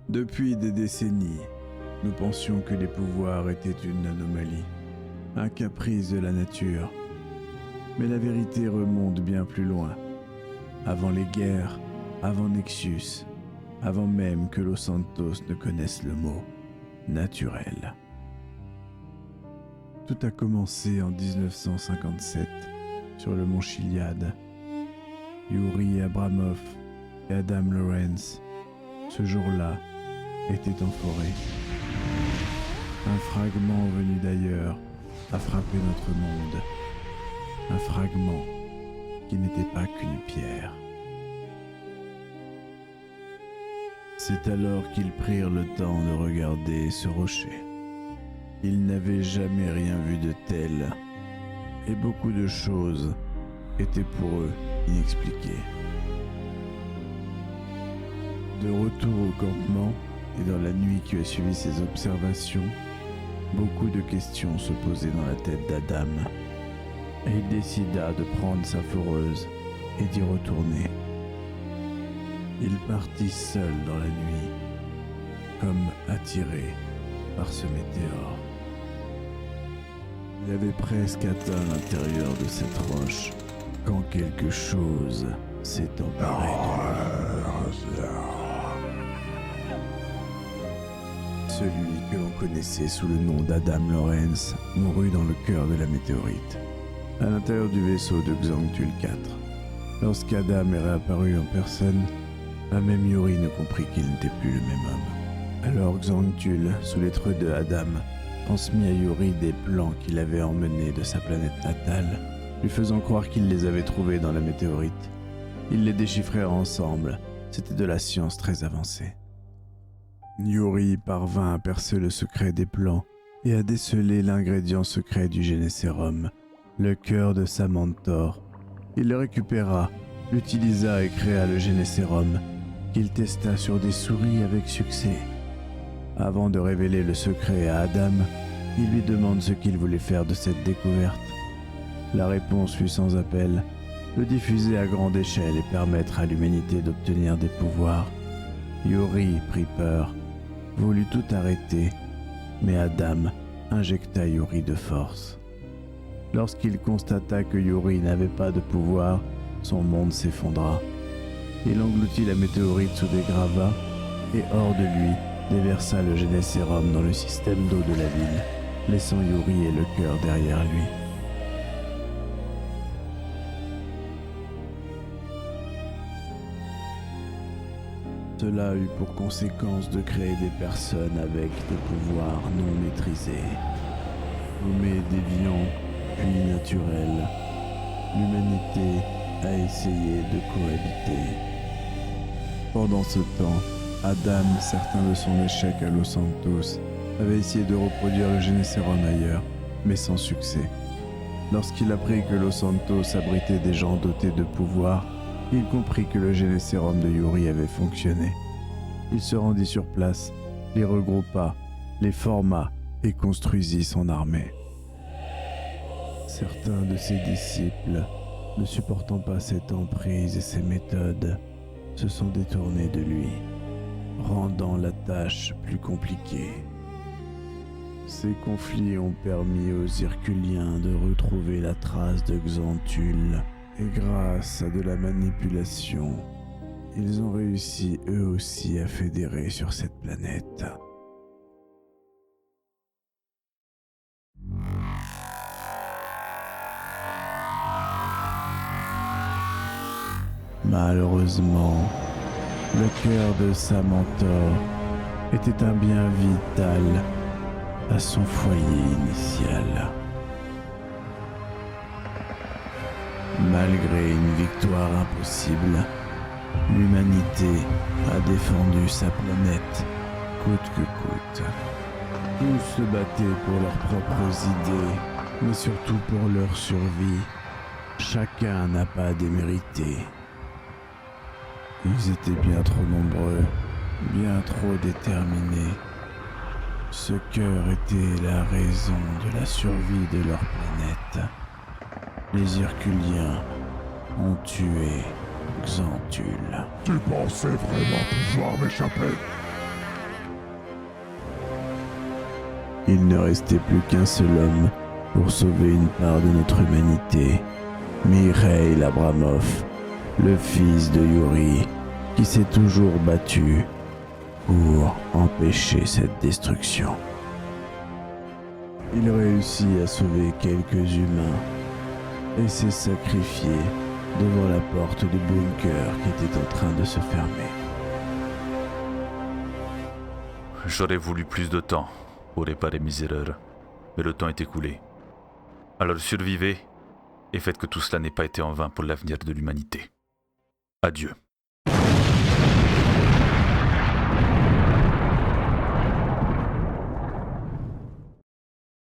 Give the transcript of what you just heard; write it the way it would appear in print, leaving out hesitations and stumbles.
Depuis des décennies, nous pensions que les pouvoirs étaient une anomalie, un caprice de la nature. Mais la vérité remonte bien plus loin. Avant les guerres, avant Nexus, avant même que Los Santos ne connaisse le mot « naturel ». Tout a commencé en 1957, sur le mont Chiliad. Yuri Abramov et Adam Lawrence, ce jour-là, étaient en forêt. Un fragment venu d'ailleurs a frappé notre monde. Un fragment qui n'était pas qu'une pierre. C'est alors qu'ils prirent le temps de regarder ce rocher. Ils n'avaient jamais rien vu de tel, et beaucoup de choses étaient pour eux inexpliquées. De retour au campement et dans la nuit qui a suivi ces observations, beaucoup de questions se posaient dans la tête d'Adam, et il décida de prendre sa foreuse et d'y retourner. Il partit seul dans la nuit, comme attiré par ce météore. Il avait presque atteint l'intérieur de cette roche quand quelque chose s'est emparé de lui. Celui que l'on connaissait sous le nom d'Adam Lawrence mourut dans le cœur de la météorite, à l'intérieur du vaisseau de Xangtul 4. Lorsqu'Adam est réapparu en personne, la même Yuri ne comprit qu'il n'était plus le même homme. Alors Xangtul, sous les traits de Adam, transmit à Yuri des plans qu'il avait emmenés de sa planète natale, lui faisant croire qu'il les avait trouvés dans la météorite. Ils les déchiffrèrent ensemble, c'était de la science très avancée. Yuri parvint à percer le secret des plans et à déceler l'ingrédient secret du Génésérum, le cœur de sa mentor. Il le récupéra, l'utilisa et créa le Génésérum, qu'il testa sur des souris avec succès. Avant de révéler le secret à Adam, il lui demande ce qu'il voulait faire de cette découverte. La réponse fut sans appel, le diffuser à grande échelle et permettre à l'humanité d'obtenir des pouvoirs. Yuri prit peur, voulut tout arrêter, mais Adam injecta Yuri de force. Lorsqu'il constata que Yuri n'avait pas de pouvoir, son monde s'effondra. Il engloutit la météorite sous des gravats et hors de lui, déversa le Génésérum dans le système d'eau de la ville, laissant Yuri et le cœur derrière lui. Cela eut pour conséquence de créer des personnes avec des pouvoirs non maîtrisés. Nommés déviants, puis naturels, l'humanité a essayé de cohabiter. Pendant ce temps, Adam, certain de son échec à Los Santos, avait essayé de reproduire le Génésérum ailleurs, mais sans succès. Lorsqu'il apprit que Los Santos abritait des gens dotés de pouvoir, il comprit que le Génésérum de Yuri avait fonctionné. Il se rendit sur place, les regroupa, les forma et construisit son armée. Certains de ses disciples, ne supportant pas cette emprise et ses méthodes, se sont détournés de lui, rendant la tâche plus compliquée. Ces conflits ont permis aux Herculiens de retrouver la trace de Xantul, et grâce à de la manipulation, ils ont réussi eux aussi à fédérer sur cette planète. Malheureusement, le cœur de sa mentor était un bien vital à son foyer initial. Malgré une victoire impossible, l'humanité a défendu sa planète coûte que coûte. Tous se battaient pour leurs propres idées, mais surtout pour leur survie. Chacun n'a pas démérité. Ils étaient bien trop nombreux, bien trop déterminés. Ce cœur était la raison de la survie de leur planète. Les Herculiens ont tué Xantul. Tu pensais vraiment pouvoir m'échapper? Il ne restait plus qu'un seul homme pour sauver une part de notre humanité, Mikhail Abramov, le fils de Yuri, qui s'est toujours battu pour empêcher cette destruction. Il réussit à sauver quelques humains et s'est sacrifié devant la porte du bunker qui était en train de se fermer. J'aurais voulu plus de temps pour réparer mes erreurs, mais le temps est écoulé. Alors survivez et faites que tout cela n'ait pas été en vain pour l'avenir de l'humanité. Adieu.